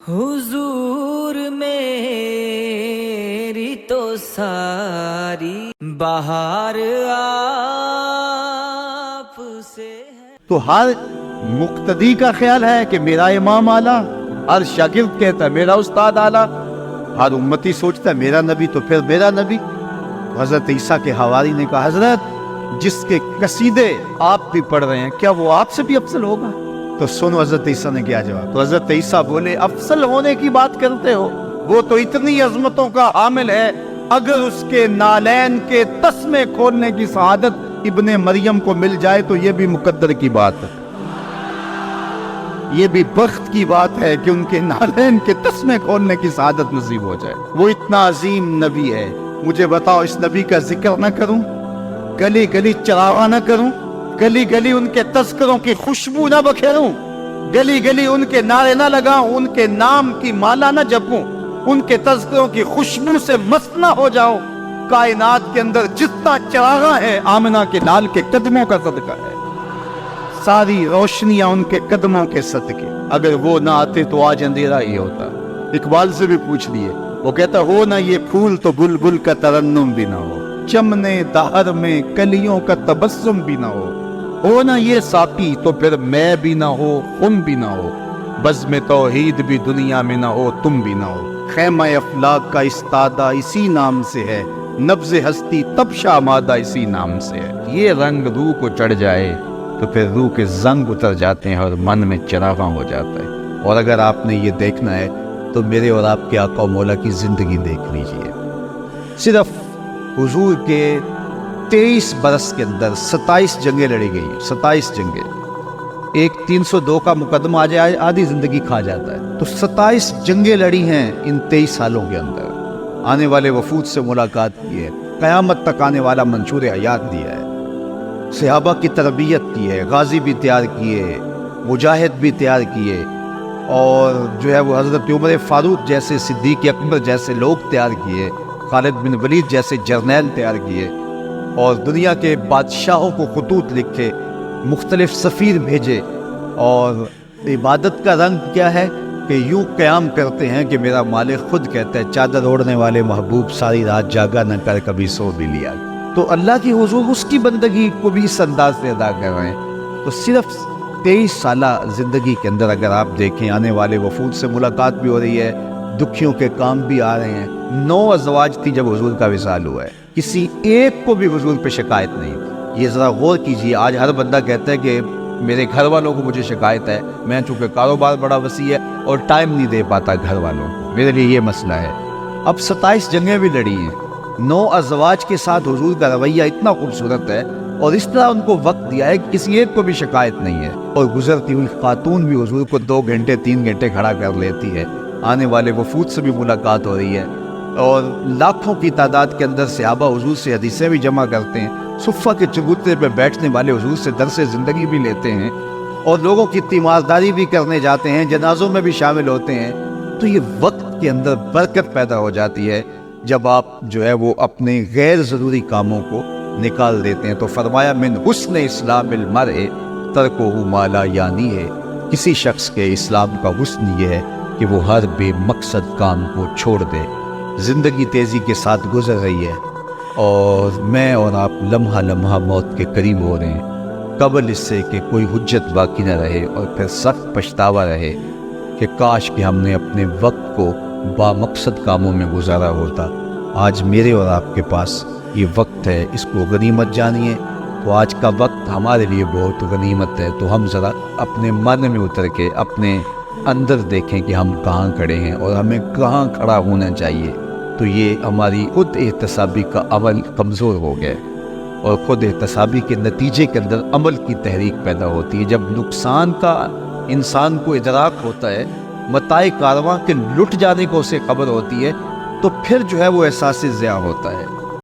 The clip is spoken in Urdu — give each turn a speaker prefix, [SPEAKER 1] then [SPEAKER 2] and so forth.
[SPEAKER 1] حضور میری تو ساری بہار آپ سے ہے۔
[SPEAKER 2] تو ہر مقتدی کا خیال ہے کہ میرا امام اعلیٰ، ہر شاگرد کہتا ہے میرا استاد اعلیٰ، ہر امتی سوچتا ہے میرا نبی تو پھر میرا نبی۔ حضرت عیسیٰ کے حواری نے کہا حضرت جس کے قصیدے آپ بھی پڑھ رہے ہیں کیا وہ آپ سے بھی افضل ہوگا؟ تو سنو حضرت عیسیٰ نے کیا جواب۔ تو حضرت عیسیٰ بولے افضل ہونے کی بات کرتے ہو، وہ تو اتنی عظمتوں کا حامل ہے، اگر اس کے نالین کے تسمے کھولنے کی سعادت ابن مریم کو مل جائے تو یہ بھی مقدر کی بات ہے، یہ بھی بخت کی بات ہے کہ ان کے نالین کے تسمے کھولنے کی سعادت نصیب ہو جائے۔ وہ اتنا عظیم نبی ہے، مجھے بتاؤ اس نبی کا ذکر نہ کروں، گلی گلی چراغاں نہ کروں، گلی گلی ان کے تذکروں کی خوشبو نہ بکھیروں، گلی گلی ان کے نعرے نہ لگاؤں، ان کے نام کی مالا نہ جپوں، ان کے تذکروں کی خوشبو سے مست نہ ہو جاؤں؟ کائنات کے اندر جتنا چراغاں ہے آمنہ کے لال کے قدموں کا صدقہ ہے، ساری روشنیاں ان کے قدموں کے صدقے۔ اگر وہ نہ آتے تو آج اندھیرا ہی ہوتا۔ اقبال سے بھی پوچھ لیے، وہ کہتا ہو نہ یہ پھول تو بلبل کا ترنم بھی نہ ہو، چمنے دہر میں کلیوں کا تبسم بھی نہ ہو نہ یہ ساقی تو پھر میں بھی نہ ہو، خم بھی نہ ہو، بزم توحید بھی دنیا میں نہ ہو، تم بھی نہ ہو، خیمہ افلاک کا استادہ اسی نام سے ہے، نبض ہستی تب شامادہ اسی نام سے ہے۔ یہ رنگ روح کو چڑھ جائے تو پھر روح کے زنگ اتر جاتے ہیں اور من میں چراغاں ہو جاتا ہے۔ اور اگر آپ نے یہ دیکھنا ہے تو میرے اور آپ کے آقا و مولا کی زندگی دیکھ لیجئے۔ صرف حضور کے 23 برس کے اندر 27 جنگیں لڑی گئی ہیں، 27 جنگیں۔ ایک 302 کا مقدمہ آ جائے آدھی زندگی کھا جاتا ہے، تو 27 جنگیں لڑی ہیں ان 23 سالوں کے اندر۔ آنے والے وفود سے ملاقات کی ہے، قیامت تک آنے والا منشور حیات دیا ہے، صحابہ کی تربیت کی ہے، غازی بھی تیار کیے، مجاہد بھی تیار کیے، اور جو ہے وہ حضرت عمر فاروق جیسے، صدیق اکبر جیسے لوگ تیار کیے، خالد بن ولید جیسے جرنیل تیار کیے، اور دنیا کے بادشاہوں کو خطوط لکھے، مختلف سفیر بھیجے۔ اور عبادت کا رنگ کیا ہے کہ یوں قیام کرتے ہیں کہ میرا مالک خود کہتا ہے چادر اوڑھنے والے محبوب ساری رات جاگا نہ کر کبھی سو بھی لیا۔ تو اللہ کی حضور اس کی بندگی کو بھی اس انداز سے ادا کر رہے ہیں۔ تو صرف 23 سالہ زندگی کے اندر اگر آپ دیکھیں آنے والے وفود سے ملاقات بھی ہو رہی ہے، دکھیوں کے کام بھی آ رہے ہیں۔ 9 ازواج تھی جب حضور کا وصال ہوا ہے، کسی ایک کو بھی حضور پہ شکایت نہیں تھی۔ یہ ذرا غور کیجئے، آج ہر بندہ کہتا ہے کہ میرے گھر والوں کو مجھے شکایت ہے، میں چونکہ کاروبار بڑا وسیع ہے اور ٹائم نہیں دے پاتا گھر والوں کو، میرے لیے یہ مسئلہ ہے۔ اب 27 جنگیں بھی لڑی ہیں، 9 ازواج کے ساتھ حضور کا رویہ اتنا خوبصورت ہے اور اس طرح ان کو وقت دیا ہے کہ کسی ایک کو بھی شکایت نہیں ہے۔ اور گزرتی ہوئی خاتون بھی حضور کو 2 گھنٹے 3 گھنٹے کھڑا کر لیتی ہے۔ آنے والے وفود سے بھی ملاقات ہو رہی ہے، اور لاکھوں کی تعداد کے اندر صحابہ حضور سے حدیثیں بھی جمع کرتے ہیں، صفہ کے چبوترے پہ بیٹھنے والے حضور سے درس زندگی بھی لیتے ہیں، اور لوگوں کی تیمارداری بھی کرنے جاتے ہیں، جنازوں میں بھی شامل ہوتے ہیں۔ تو یہ وقت کے اندر برکت پیدا ہو جاتی ہے جب آپ جو ہے وہ اپنے غیر ضروری کاموں کو نکال دیتے ہیں۔ تو فرمایا من حسن اسلام المرء ترکہ ما لا یعنی ہے، کسی شخص کے اسلام کا حسن یہ ہے کہ وہ ہر بے مقصد کام کو چھوڑ دے۔ زندگی تیزی کے ساتھ گزر رہی ہے اور میں اور آپ لمحہ لمحہ موت کے قریب ہو رہے ہیں، قبل اس سے کہ کوئی حجت باقی نہ رہے اور پھر سخت پچھتاوا رہے کہ کاش کہ ہم نے اپنے وقت کو با مقصد کاموں میں گزارا ہوتا۔ آج میرے اور آپ کے پاس یہ وقت ہے، اس کو غنیمت جانیے۔ تو آج کا وقت ہمارے لیے بہت غنیمت ہے، تو ہم ذرا اپنے من میں اتر کے اپنے اندر دیکھیں کہ ہم کہاں کھڑے ہیں اور ہمیں کہاں کھڑا ہونا چاہیے۔ تو یہ ہماری خود احتسابی کا عمل کمزور ہو گیا، اور خود احتسابی کے نتیجے کے اندر عمل کی تحریک پیدا ہوتی ہے۔ جب نقصان کا انسان کو ادراک ہوتا ہے، متاع کارواں کے لٹ جانے کو اسے خبر ہوتی ہے، تو پھر جو ہے وہ احساس ضیاع ہوتا ہے۔